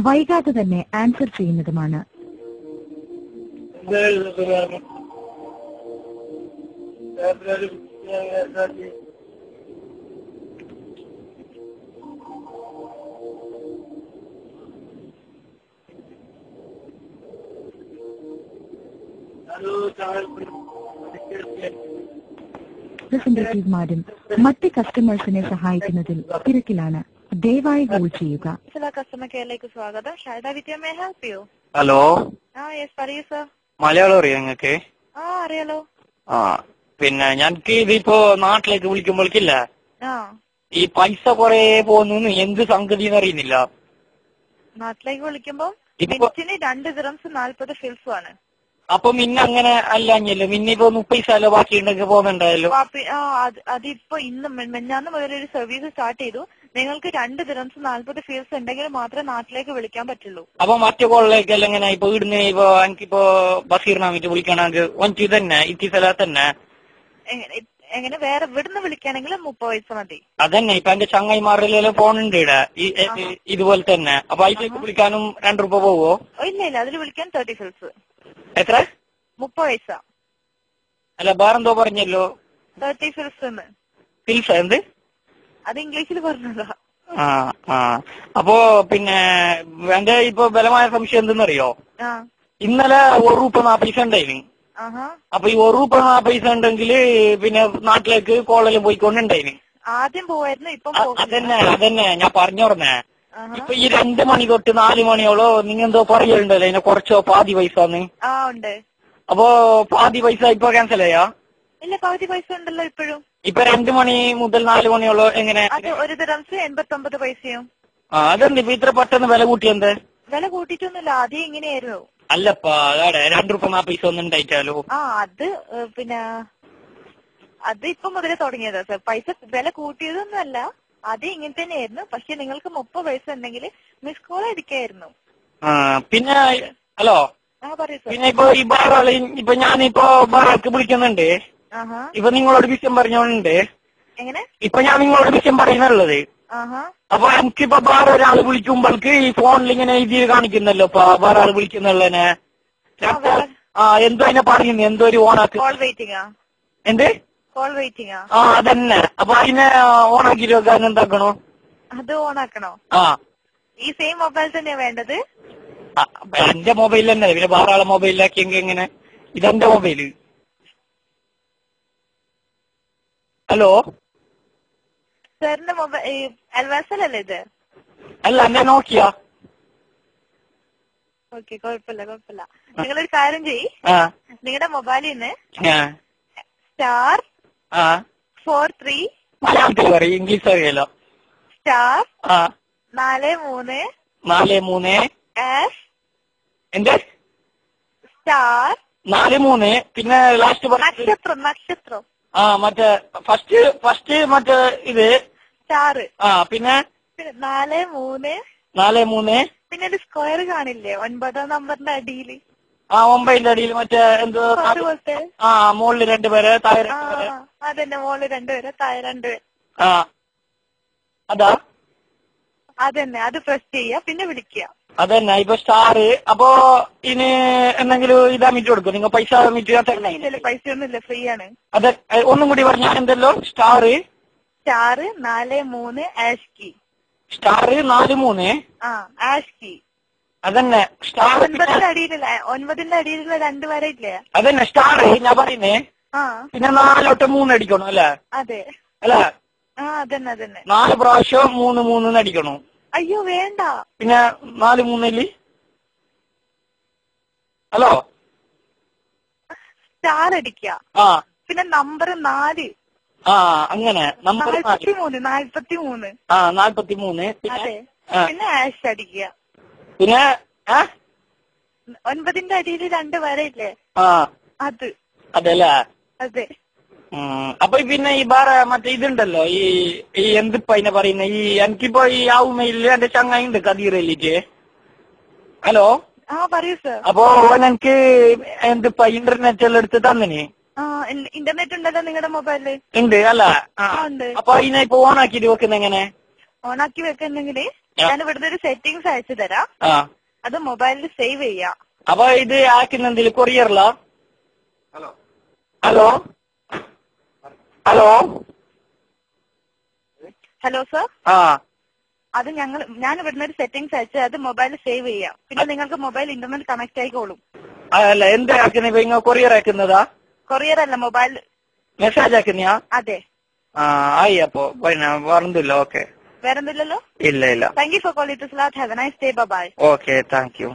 വൈകാതെ തന്നെ ആൻസർ ചെയ്യുന്നതുമാണ്. റെപ്രസെന്റേറ്റീവ്മാരും മറ്റ് കസ്റ്റമേഴ്സിനെ സഹായിക്കുന്നതിൽ തിരക്കിലാണ്. ദയവായി ഹോൾഡ് ചെയ്യുക. കസ്റ്റമർ കെയറിലേക്ക് സ്വാഗതം. ഷൈദ Vidya, may help you? Hello. Yes, പറയൂ സർ. മലയാളം അറിയാം നിങ്ങക്ക്? അറിയാലോ. പിന്നെ ഞങ്ങക്ക് ഇതിപ്പോ നാട്ടിലേക്ക് വിളിക്കുമ്പോഴേക്കില്ല ആ ഈ പൈസ കൊറേ പോകുന്നു, എന്ത് സംഗതി അറിയുന്നില്ല. നാട്ടിലേക്ക് വിളിക്കുമ്പോ മിനിറ്റിന് 2 ദിറംസ് 40 ഫിൽസും ആണ്. അപ്പൊ മിന്നെ അങ്ങനെ അല്ലല്ലോ, മിന്നിപ്പോ 30 പൈസ ബാക്കി ഉണ്ടെങ്കിൽ പോകുന്നുണ്ടായല്ലോ. അതിപ്പോ ഇന്ന് മെഞ്ഞാന്ന് മുതൽ ഒരു സർവീസ് സ്റ്റാർട്ട് ചെയ്തു. നിങ്ങൾക്ക് 2 ദിറംസ് 40 ഫീൽസ് ഉണ്ടെങ്കിൽ മാത്രമേ നാട്ടിലേക്ക് വിളിക്കാൻ പറ്റുള്ളൂ. അപ്പൊ മറ്റു കോളിലേക്കല്ല എങ്ങനെ ഇപ്പൊ ഇവിടുന്ന് ഇപ്പൊ എനിക്കിപ്പോ ബഷീറിനാമിട്ട് വിളിക്കണമെങ്കിൽ ഒഞ്ചി തന്നെ ഇത്തി സ്ഥലത്ത് തന്നെ എങ്ങനെ വേറെ ഇവിടുന്ന് വിളിക്കുകയാണെങ്കിൽ 30 പൈസ മതി. അതന്നെ ഇപ്പൊ എന്റെ ചങ്ങായിമാരിലെല്ലാം ഫോണുണ്ട് ഇവിടെ ഇതുപോലെ തന്നെ. അപ്പൊ അതിലേക്ക് വിളിക്കാനും 2 രൂപ പോവോ? ഇല്ല ഇല്ല, അതിൽ വിളിക്കാൻ 30 ഫിൽസ്. എത്ര? 30 പൈസ. അല്ല വേറെന്തോ പറഞ്ഞല്ലോ 30 ഫിൽസ്. ഫിൽസ് എന്ത്? അത് ഇംഗ്ലീഷിൽ പറഞ്ഞതാ. അപ്പോ പിന്നെ എന്റെ ഇപ്പൊ ബലമായ സംശയം എന്തെന്നറിയോ, ഇന്നലെ 1 രൂപ 40 പൈസ ഉണ്ടായിരുന്നു. അപ്പൊ ഈ 1 രൂപ 40 പൈസ ഉണ്ടെങ്കിൽ പിന്നെ നാട്ടിലേക്ക് കോളെല്ലാം പോയിക്കൊണ്ടുണ്ടായിന്. ആദ്യം പോവായിരുന്നു, ഇപ്പൊ അതന്നെ ഞാൻ പറഞ്ഞോർന്നേ. ഇപ്പൊ ഈ 2 മണി തൊട്ട് 4 മണിയോളോ നിങ്ങൾ എന്തോ പറയലുണ്ടല്ലോ ഇതിനെ കുറച്ചോ പാതി പൈസന്ന്. ഉണ്ട്. അപ്പൊ പാതി പൈസ ഇപ്പൊ ക്യാൻസൽ ചെയ്യാ? ഇല്ല, പകുതി പൈസ ഉണ്ടല്ലോ ഇപ്പോഴും. ഇപ്പൊ 2 മണി മുതൽ 4 മണിയോളോ എങ്ങനെ? അത് 1 ദിറംസ് 89 പൈസയും. അതെന്ത് ഇപ്പൊ ഇത്ര പെട്ടെന്ന് വില കൂട്ടിയെന്ത്? വില കൂട്ടിയിട്ടൊന്നുമില്ല, ആദ്യം ഇങ്ങനെയായിരുന്നു. അല്ലപ്പാ അതെ 2 രൂപ 40 പൈസ ഒന്നും ഉണ്ടായിട്ടാലോ? അത് പിന്നെ അത് ഇപ്പൊ മുതലേ തുടങ്ങിയതാ സർ. പൈസ വില കൂട്ടിയതൊന്നുമല്ല, ആദ്യം ഇങ്ങനെ തന്നെയായിരുന്നു. പക്ഷെ നിങ്ങൾക്ക് 30 പൈസ ഉണ്ടെങ്കിൽ മിസ് കോൾ അടിക്കായിരുന്നു. പിന്നെ ഹലോ, പറയൂ സർ. പിന്നെ ഇപ്പൊ ഈ ബാറാള് ഇപ്പൊ ഞാനിപ്പോ ബാറാൾക്ക് വിളിക്കുന്നുണ്ട്. ഇപ്പൊ നിങ്ങളോട് വിഷയം പറഞ്ഞോണ്ട് എങ്ങനെ ഇപ്പൊ ഞാൻ നിങ്ങളോട് വിഷയം പറയുന്നുള്ളത്. അപ്പൊ എനിക്കിപ്പോ വേറെ ഒരാൾ വിളിക്കുമ്പോൾക്ക് ഈ ഫോണിൽ ഇങ്ങനെ ഇത് കാണിക്കുന്നല്ലോ ഇപ്പൊ വേറെ ആള് വിളിക്കുന്നുള്ളതിനെ. എന്തോ അതിനെ പറയുന്നു, എന്തോ ഒരു ഓണാക്കി എന്ത് അതന്നെ. അപ്പൊ അതിനെ ഓണാക്കി വെക്കാൻ എന്താക്കണോ? അത് ഓണാക്കണോ? ഈ സെയിം മൊബൈൽ തന്നെയാ വേണ്ടത്? എന്റെ മൊബൈൽ തന്നെ, പിന്നെ വേറെ ആളെ മൊബൈലിലാക്കിയെങ്കിൽ എങ്ങനെ? ഇതെന്റെ മൊബൈല്. ഹലോ സാറിന്റെ മൊബൈൽ അൽവാസലല്ലേ ഇത്? അല്ല എന്നെ നോക്കിയാ. ഓക്കെ, കുഴപ്പമില്ല കുഴപ്പമില്ല. നിങ്ങളൊരു കാര്യം ചെയ്യ്, നിങ്ങളുടെ മൊബൈലിൽ നിന്ന് സ്റ്റാർ 43 മലയാളത്തിൽ പറയും, ഇംഗ്ലീഷ് അറിയാലോ. സ്റ്റാർ 43 എന്റെ സ്റ്റാർ 43 പിന്നെ ലാസ്റ്റ് നക്ഷത്രം മറ്റേ ഫസ്റ്റ് മറ്റേ ഇത് സ്റ്റാർ. പിന്നെ 43 പിന്നെ ഒരു സ്ക്വയർ കാണില്ലേ 9 നമ്പറിന്റെ അടിയിൽ? 9ന്റെ അടിയിൽ മറ്റേ എന്തോ മുകളിൽ 2 പേര് താഴെ 2 പേര്. അതന്നെ, മുകളിൽ 2 പേര് താഴെ 2 പേര്. അതാ അതന്നെ, അത് പ്രസ് ചെയ്യാ പിന്നെ വിളിക്കുക. അതന്നെ ഇപ്പൊ സ്റ്റാർ. അപ്പൊ ഇനി എന്തെങ്കിലും ഇതാ മീറ്റ് കൊടുക്കും നിങ്ങൾ? പൈസ മീറ്റ് ഇല്ലല്ലോ, പൈസ ഒന്നുമില്ല, ഫ്രീ ആണ്. അതെ, ഒന്നും കൂടി പറഞ്ഞാൽ എന്തല്ലോ? Star 43 hash key. Star 43 hash key. അതന്നെ സ്റ്റാർ 9ന്റെ അടിയിലുള്ള 2 വരെ ഇല്ലേ? അതന്നെ സ്റ്റാർ ഞാൻ പറയുന്നേ. പിന്നെ 4 3 അടിക്കണം അല്ലേ? അതെ അല്ല അതന്നെ അതന്നെ. 4 പ്രാവശ്യം 3 3 അടിക്കണം. അയ്യോ വേണ്ട. പിന്നെ 4 3 ഹലോ സ്റ്റാർ അടിക്കുക. പിന്നെ നമ്പർ 4. അങ്ങനെ നമ്പർ 43. 43 പിന്നെ ആഷ് അടിക്കുക. പിന്നെ 9ന്റെ അടിയിൽ 2 വരെ ഇല്ലേ? അത്. അതല്ലേ? അതെ. അപ്പൊ പിന്നെ ഈ വേറെ മറ്റേ ഇതുണ്ടല്ലോ, ഈ എന്തിപ്പോ അതിനെ പറയുന്ന ഈ എനിക്കിപ്പോ ഈ ആവുമയില് എന്റെ ചങ്ങായി ഉണ്ട് കദീറല്ലിട്ട്. ഹലോ പറയൂ സർ. അപ്പൊ എനിക്ക് എന്തിപ്പോ ഇന്റർനെറ്റ് എല്ലാം എടുത്ത് തന്നിന്. ഇന്റർനെറ്റ് ഉണ്ടല്ലോ നിങ്ങളുടെ മൊബൈലില്? ഉണ്ട് അല്ല? അപ്പൊ അതിനെ ഇപ്പൊ ഓണാക്കിട്ട് വെക്കുന്ന എങ്ങനെ? ഓണാക്കി വെക്കുന്നെങ്കിൽ ഞാൻ ഇവിടുന്ന് ഒരു സെറ്റിംഗ്സ് അയച്ചു തരാം. അത് മൊബൈലിൽ സേവ് ചെയ്യാം. അപ്പൊ ഇത് ആക്കുന്നെന്തിൽ കൊറിയറിലാ? Hello hello hello sir. അത് ഞാൻ ഇവിടുന്ന് ഒരു സെറ്റിംഗ്സ് അയച്ച് അത് മൊബൈലിൽ സേവ് ചെയ്യാം. പിന്നെ നിങ്ങൾക്ക് മൊബൈൽ ഇന്റർനെറ്റ് കണക്ട് ആയിക്കോളും. അല്ല എന്താ ആക്കുന്നത്? ഇപ്പൊ കൊറിയർ ആക്കുന്നതാ? കൊറിയർ അല്ല, മൊബൈൽ മെസ്സേജ് ആക്കുന്നയാ? അതെ. ആയി. അപ്പൊ വേറൊന്നുമില്ല. ഓക്കെ, വേറൊന്നുമില്ലല്ലോ. ഇല്ല. Thank you for calling. Have a nice day. Bye. Okay, thank U.